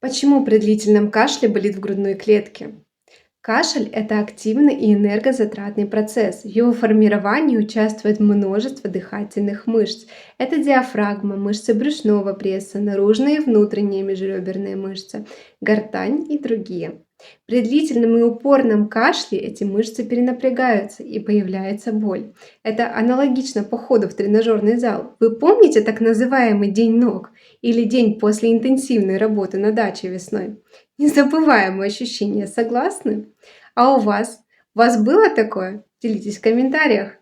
Почему при длительном кашле болит в грудной клетке? Кашель– это активный и энергозатратный процесс. В его формировании участвует множество дыхательных мышц. Это диафрагма, мышцы брюшного пресса, наружные и внутренние межреберные мышцы, гортань и другие. При длительном и упорном кашле эти мышцы перенапрягаются и появляется боль. Это аналогично походу в тренажерный зал. Вы помните так называемый день ног или день после интенсивной работы на даче весной? Незабываемые ощущения, согласны? А у вас? У вас было такое? Делитесь в комментариях.